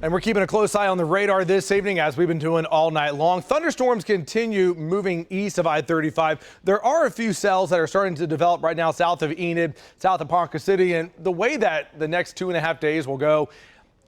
And we're keeping a close eye on the radar this evening, as we've been doing all night long. Thunderstorms continue moving east of I-35. There are a few cells that are starting to develop right now south of Enid, south of Ponca City. And the way that the next 2.5 days will go,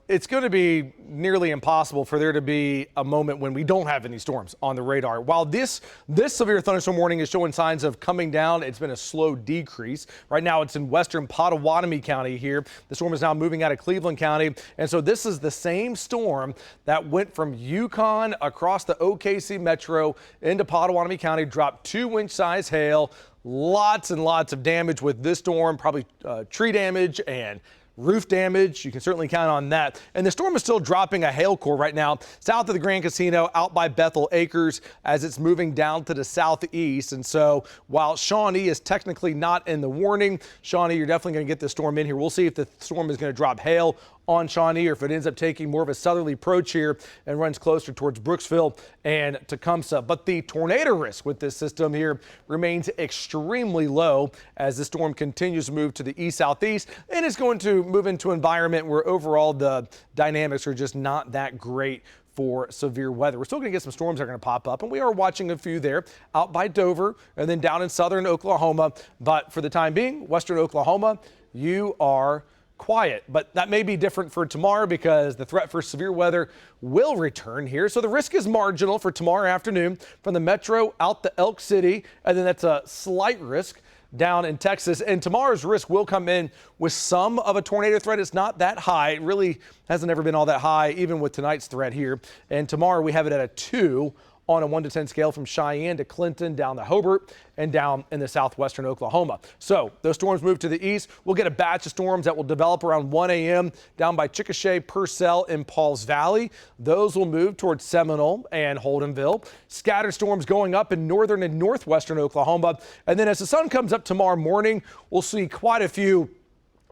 it's going to be nearly impossible for there to be a moment when we don't have any storms on the radar. While this severe thunderstorm warning is showing signs of coming down, it's been a slow decrease. Right now it's in western Pottawatomie County here. The storm is now moving out of Cleveland County. And so this is the same storm that went from Yukon across the OKC Metro into Pottawatomie County, dropped 2-inch size hail, lots and lots of damage with this storm, probably tree damage and roof damage. You can certainly count on that. And the storm is still dropping a hail core right now south of the Grand Casino out by Bethel Acres as it's moving down to the southeast. And so while Shawnee is technically not in the warning, Shawnee, you're definitely going to get this storm in here. We'll see if the storm is going to drop hail on Shawnee or if it ends up taking more of a southerly approach here and runs closer towards Brooksville and Tecumseh. But the tornado risk with this system here remains extremely low as the storm continues to move to the east-southeast and is going to move into an environment where overall the dynamics are just not that great for severe weather. We're still going to get some storms that are going to pop up, and we are watching a few there out by Dover and then down in southern Oklahoma. But for the time being, western Oklahoma, you are quiet. But that may be different for tomorrow because the threat for severe weather will return here. So the risk is marginal for tomorrow afternoon from the metro out to Elk City, and then that's a slight risk down in Texas. And tomorrow's risk will come in with some of a tornado threat. It's not that high. It really hasn't ever been all that high, even with tonight's threat here. And tomorrow we have it at a 2 on a 1 to 10 scale from Cheyenne to Clinton, down to Hobart, and down in the southwestern Oklahoma. So those storms move to the east. We'll get a batch of storms that will develop around 1 a.m. down by Chickasha, Purcell, and Pauls Valley. Those will move towards Seminole and Holdenville. Scattered storms going up in northern and northwestern Oklahoma. And then as the sun comes up tomorrow morning, we'll see quite a few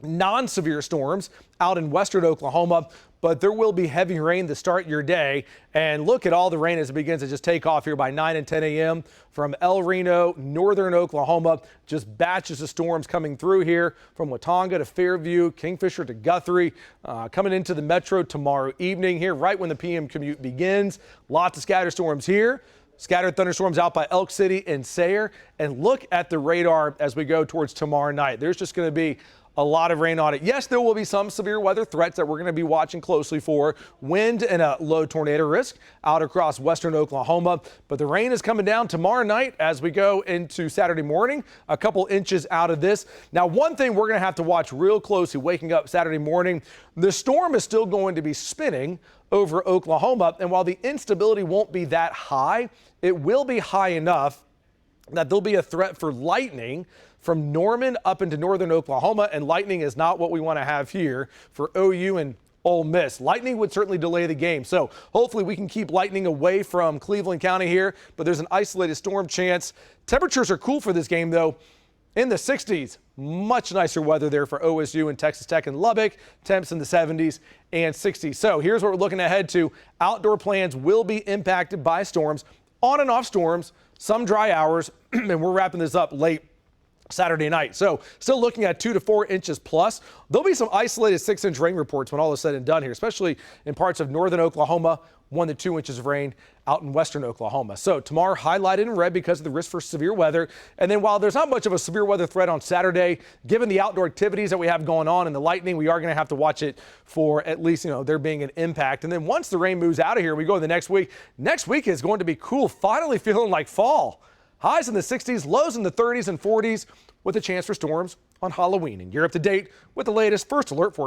non-severe storms out in western Oklahoma, but there will be heavy rain to start your day. And look at all the rain as it begins to just take off here by 9 and 10 a.m. from El Reno, northern Oklahoma. Just batches of storms coming through here from Watonga to Fairview, Kingfisher to Guthrie, coming into the metro tomorrow evening here right when the PM commute begins. Lots of scattered storms here. Scattered thunderstorms out by Elk City and Sayre. And look at the radar as we go towards tomorrow night. There's just going to be a lot of rain on it. Yes, there will be some severe weather threats that we're going to be watching closely for. Wind and a low tornado risk out across western Oklahoma. But the rain is coming down tomorrow night as we go into Saturday morning, a couple inches out of this. Now, one thing we're going to have to watch real closely waking up Saturday morning, the storm is still going to be spinning over Oklahoma. And while the instability won't be that high, it will be high enough that there'll be a threat for lightning from Norman up into northern Oklahoma, and lightning is not what we want to have here for OU and Ole Miss. Lightning would certainly delay the game, so hopefully we can keep lightning away from Cleveland County here, but there's an isolated storm chance. Temperatures are cool for this game, though. In the 60s, much nicer weather there for OSU and Texas Tech and Lubbock. Temps in the 70s and 60s. So here's what we're looking ahead to. Outdoor plans will be impacted by storms, on and off storms, some dry hours, and we're wrapping this up late Saturday night. So still looking at 2 to 4 inches plus. There'll be some isolated 6-inch rain reports when all is said and done here, especially in parts of northern Oklahoma, 1 to 2 inches of rain out in western Oklahoma. So tomorrow highlighted in red because of the risk for severe weather. And then while there's not much of a severe weather threat on Saturday, given the outdoor activities that we have going on and the lightning, we are going to have to watch it for at least, there being an impact. And then once the rain moves out of here, we go to the next week. Next week is going to be cool, finally feeling like fall. Highs in the 60s, lows in the 30s and 40s with a chance for storms on Halloween. And you're up to date with the latest First Alert for